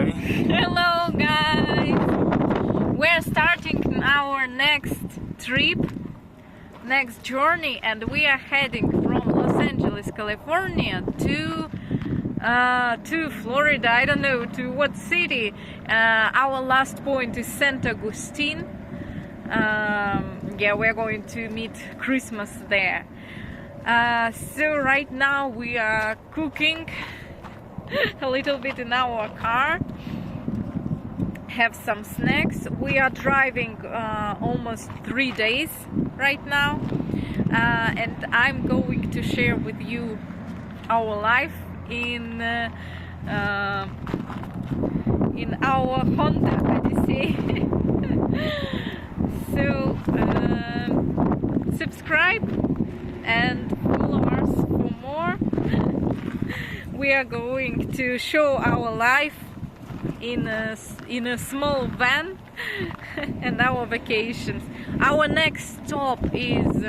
everybody. Hello guys! We're starting our next trip, next journey, and we are heading from Los Angeles, California to Florida. I don't know to what city. Our last point is St. Augustine. Yeah, we're going to meet Christmas there. So right now we are cooking a little bit in our car, have some snacks. We are driving almost 3 days right now, and I'm going to share with you our life in our Honda Odyssey. So subscribe and follow us for more. We are going to show our life in a small van and our vacations. Our next stop is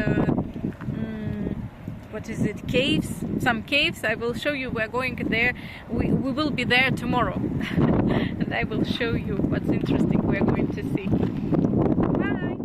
what is it? Caves, some caves. I will show you. We're going there. We will be there tomorrow, and I will show you what's interesting we're going to see. Bye.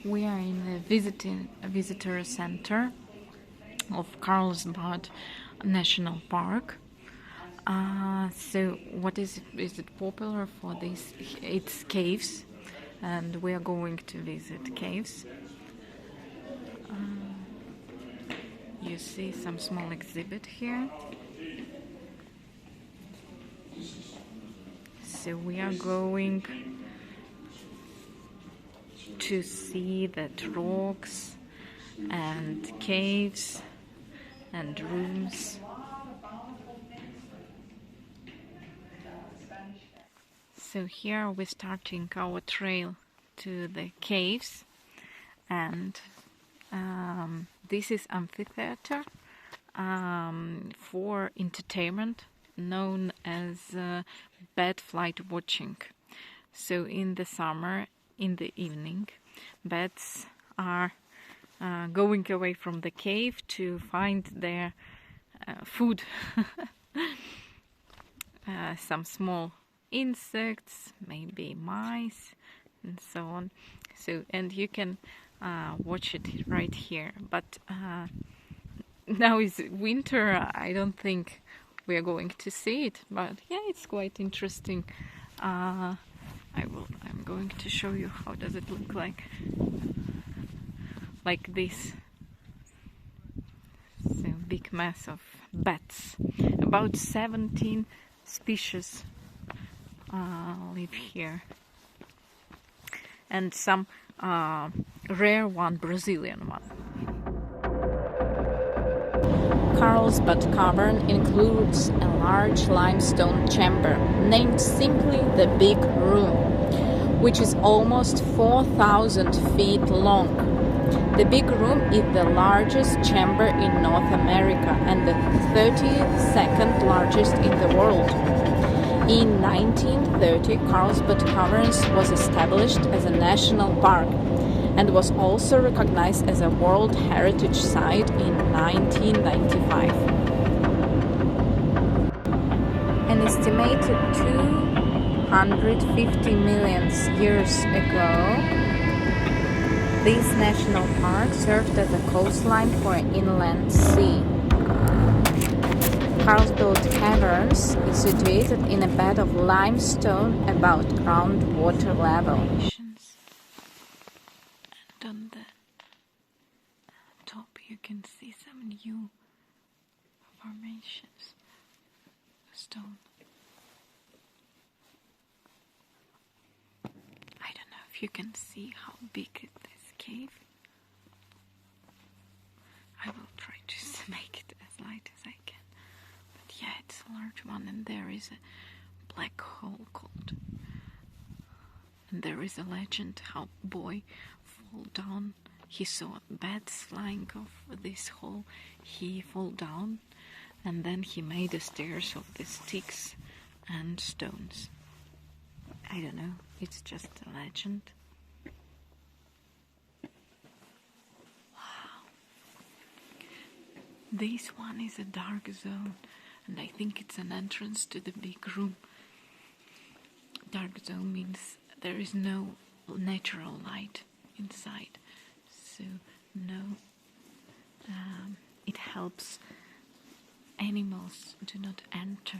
We are in the visitor center of CARLSBAD National Park. So what is it? Is it popular for this? It's caves, and we are going to visit caves. You see some small exhibit here. So we are going to see that rocks and caves and rooms. So here we're starting our trail to the caves, and this is amphitheater for entertainment known as bed flight watching. So in the summer, in the evening, bats are going away from the cave to find their food. Some small insects, maybe mice, and so on. So, and you can watch it right here. But now is winter. I don't think we are going to see it. But yeah, it's quite interesting. I'm going to show you how does it look like this. So big mass of bats. About 17 species live here, and some rare one, Brazilian one. CARLSBAD Cavern includes a large limestone chamber named simply the Big Room, which is almost 4,000 feet long. The Big Room is the largest chamber in North America and the 32nd largest in the world. In 1930, CARLSBAD Caverns was established as a national park and was also recognized as a World Heritage Site in 1995. An estimated 250 million years ago, this national park served as a coastline for an inland sea. CARLSBAD Caverns is situated in a bed of limestone about groundwater level. And on the top you can see some new formations of stone. I don't know if you can see how big is this cave. I will try to make it as light as I can. But yeah, it's a large one, and there is a black hole called. And there is a legend how boy fall down. He saw bats flying off this hole. He fall down And then he made the stairs of the sticks and stones. I don't know, it's just a legend. Wow. This one is a dark zone, and I think it's an entrance to the big room. Dark zone means there is no natural light inside, so it helps animals do not enter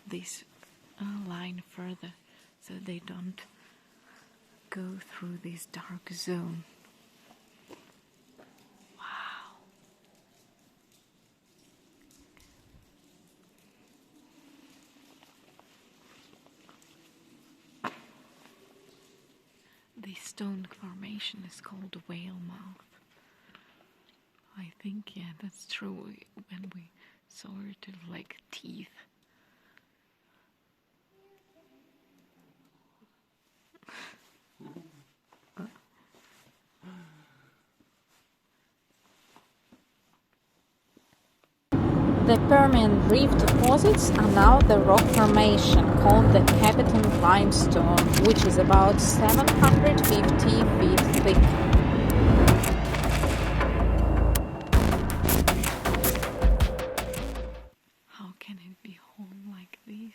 this line further, so they don't go through this dark zone. Wow. This stone formation is called whale mouth. I think, yeah, that's true. When we saw it, like teeth. The Permian Reef deposits are now the rock formation called the Capitan Limestone, which is about 750 feet thick. How can it be home like this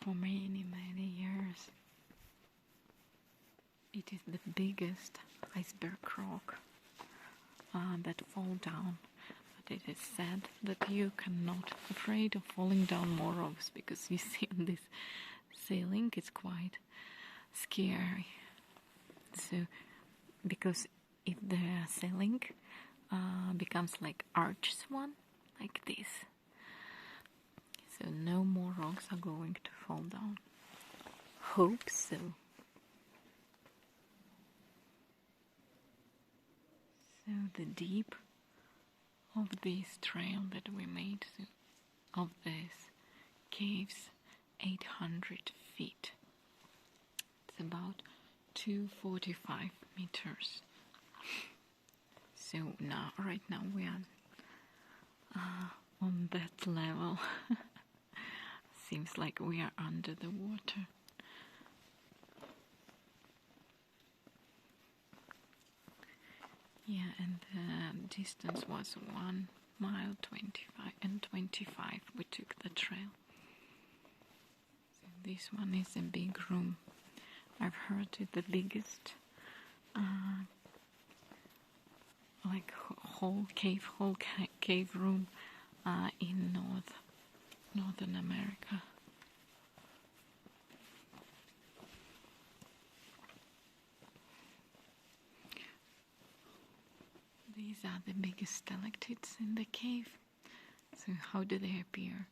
for many, many years? It is the biggest iceberg rock that fall down. It is said that you cannot afraid of falling down more rocks, because you see on this ceiling it's quite scary. So because if the ceiling becomes like arches one, like this, so no more rocks are going to fall down. Hope so. So the deep of this trail that we made of these caves, 800 feet. It's about 245 meters. So now, right now we are on that level. Seems like we are under the water. Yeah, and the distance was 1 mile 25 and 25. We took the trail. So this one is a big room. I've heard it's the biggest, like whole cave room in Northern America. These are the biggest stalactites in the cave. So how do they appear?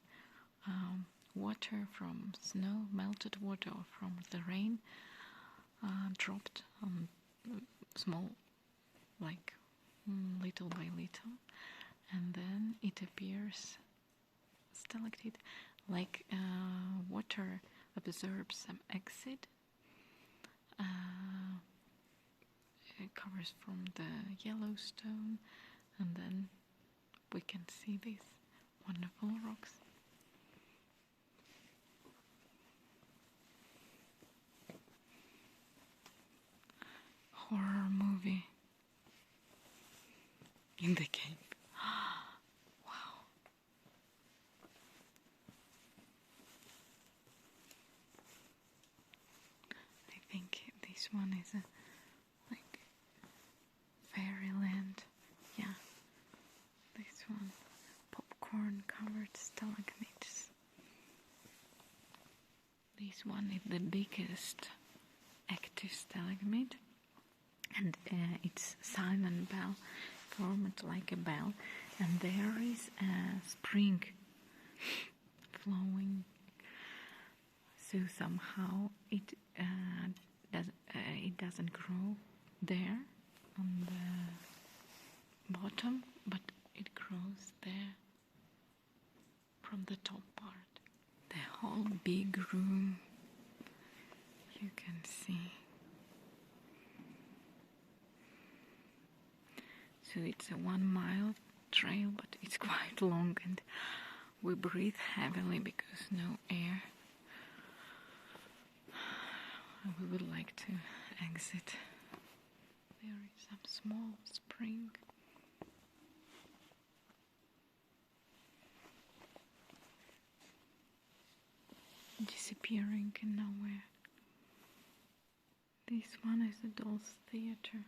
Water from snow, melted water or from the rain, dropped small, like little by little, and then it appears stalactite, like water absorbs some acid. It covers from the Yellowstone, and then we can see these wonderful rocks. Horror movie in the cave. Wow. I think this one is a fairyland. Yeah, this one, popcorn covered stalagmites. This one is the biggest active stalagmite, and it's Simon Bell, formed like a bell, and there is a spring flowing. So somehow it doesn't grow there on the bottom, but it grows there from the top part. The whole big room, you can see. So it's a 1 mile trail, but it's quite long and we breathe heavily because no air. We would like to exit. There is some small spring. Disappearing in nowhere. This one is the Dolls Theater.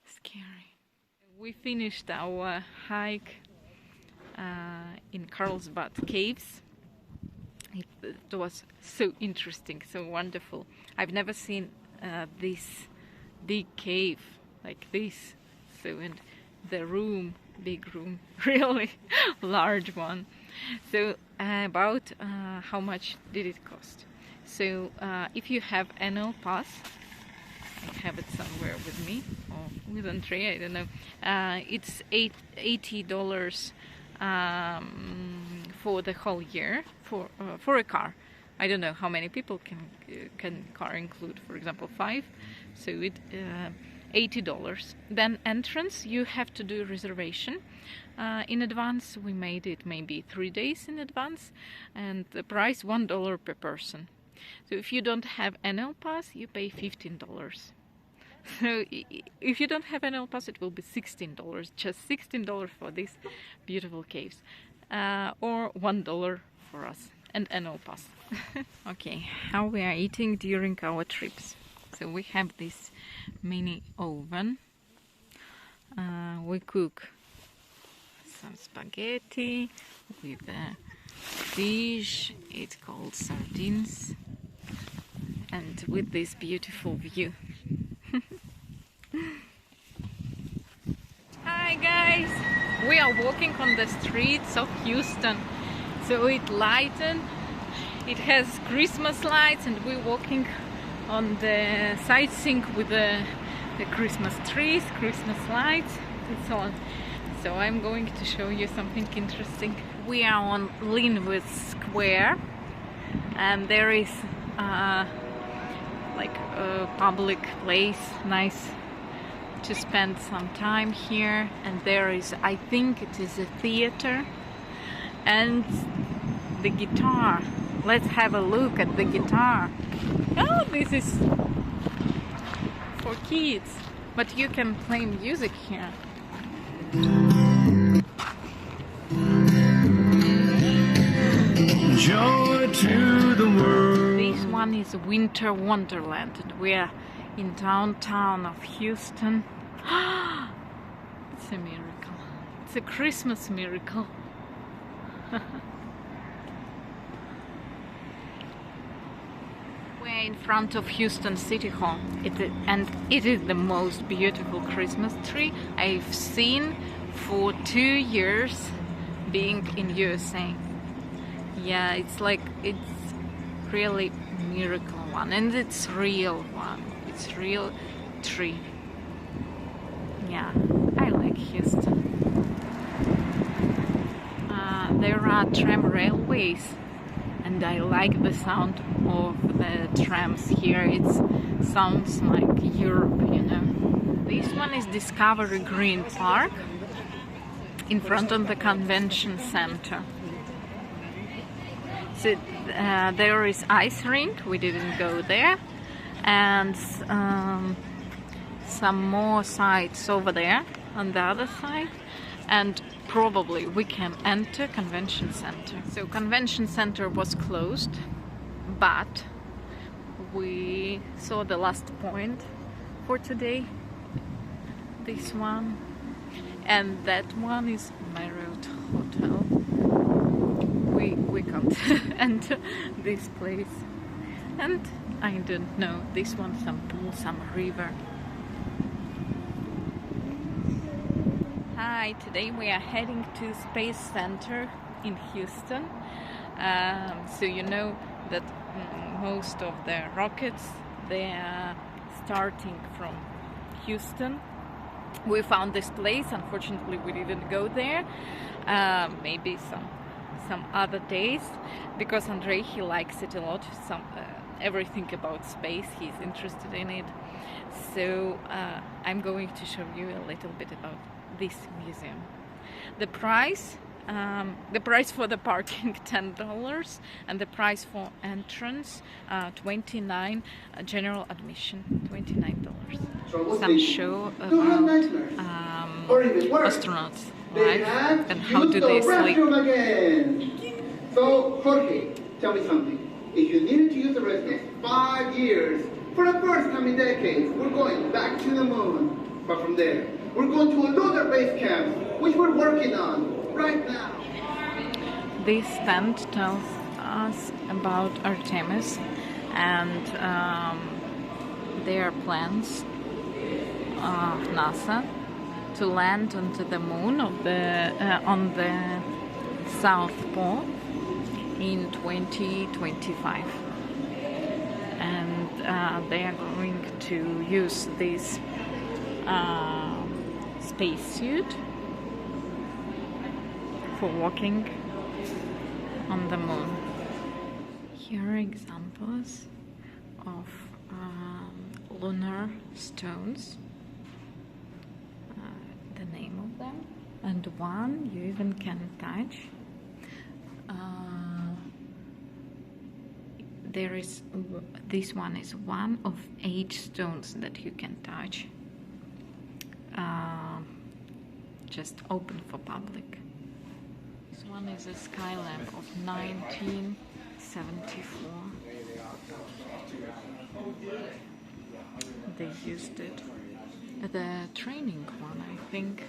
Scary. We finished our hike in CARLSBAD Caves. It was so interesting, so wonderful. I've never seen this big cave like this. So, and the room, big room, really large one. So about how much did it cost? So if you have annual pass, I have it somewhere with me, or with Andrea, I don't know. It's $80 for the whole year for a car. I don't know how many people can car include. For example, 5. So it $80. Then entrance, you have to do reservation in advance. We made it maybe 3 days in advance, and the price $1 per person. So if you don't have annual pass, you pay $15. So if you don't have annual pass, it will be $16. Just $16 for these beautiful caves, or $1 for us and annual pass. Okay, how we are eating during our trips. So we have this mini oven. We cook some spaghetti with a fish. It's called sardines, and with this beautiful view. Hi guys! We are walking on the streets of Houston. So it lightened. It has Christmas lights, and we're walking on the sightseeing with the Christmas trees, Christmas lights, and so on. So I'm going to show you something interesting. We are on Linwood Square, and there is like a public place, nice to spend some time here. And there is, I think it is a theater, and the guitar. Let's have a look at the guitar. Oh, this is for kids, but you can play music here. Joy to the world. This one is Winter Wonderland, and we are in downtown of Houston. It's a miracle. It's a Christmas miracle. We're in front of Houston City Hall, it is the most beautiful Christmas tree I've seen for 2 years being in USA. Yeah, it's like, it's really miracle one, and it's real one. It's real tree. Yeah, I like Houston. There are tram railways, and I like the sound of the trams here. It sounds like Europe, you know. This one is Discovery Green Park in front of the convention center. So there is ice rink, we didn't go there, and some more sites over there on the other side, and probably we can enter convention center. So convention center was closed, but we saw the last point for today. This one, and that one is Marriott Hotel. We can't enter this place, and I don't know, this one, some pool, some river. Hi, today we are heading to Space Center in Houston. So you know that most of the rockets, they are starting from Houston. We found this place, unfortunately we didn't go there. Maybe some other days, because Andrei, he likes it a lot. everything about space. He's interested in it. So I'm going to show you a little bit about this museum. The price for the parking $10, and the price for entrance $29. General admission $29. Some show about astronauts life and how do they sleep. So Jorge, tell me something. If you needed to use the restroom 5 years, for the first time in decades, we're going back to the moon. But from there, we're going to another base camp, which we're working on right now. This stand tells us about Artemis and their plans of NASA to land onto the moon on the South Pole in 2025, and they are going to use this spacesuit for walking on the moon. Here are examples of lunar stones, the name of them, and one you even can touch. This one is one of 8 stones that you can touch, just open for public. This one is a sky lamp of 1974. They used it. The training one, I think.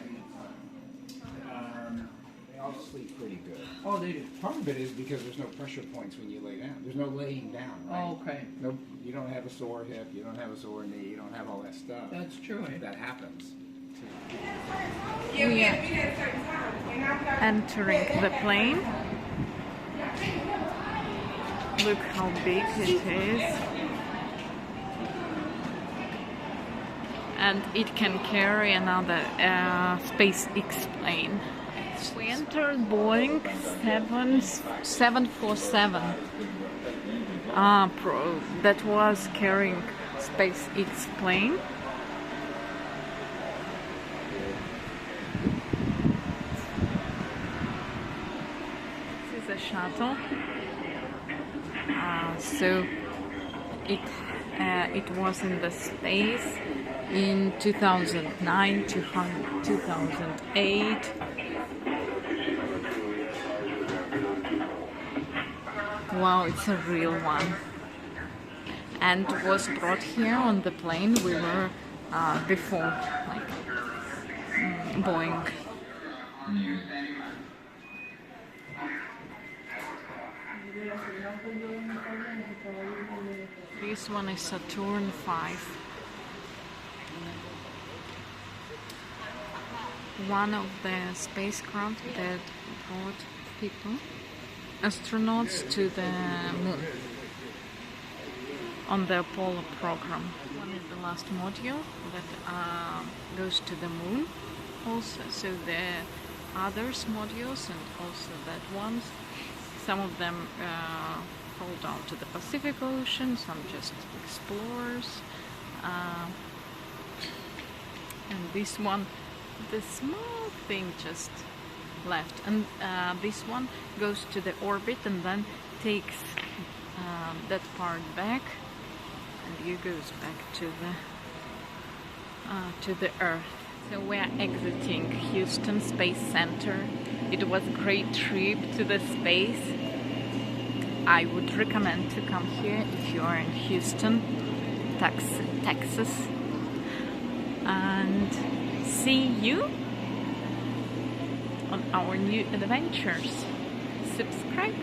They all sleep pretty good. Oh, they do. Part of it is because there's no pressure points when you lay down. There's no laying down, right? Oh, okay. No, you don't have a sore hip. You don't have a sore knee. You don't have all that stuff. That's true. That happens. We are entering the plane. Look how big it is. And it can carry another SpaceX plane. We entered Boeing 747 that was carrying SpaceX plane. This is a shuttle. So it was in the space in 2009 to 2008. Wow, it's a real one, and was brought here on the plane we were before, like Boeing. This one is Saturn V. One of the spacecraft that brought people, astronauts, to the moon on the Apollo program. One is the last module that goes to the moon also, so the others modules and also that ones, some of them fall down to the Pacific Ocean, some just explores, and this one, the small thing just left, and this one goes to the orbit and then takes that part back, and it goes back to the Earth. So we are exiting Houston Space Center. It was a great trip to the space. I would recommend to come here if you are in Houston, Texas, and see you on our new adventures. Subscribe.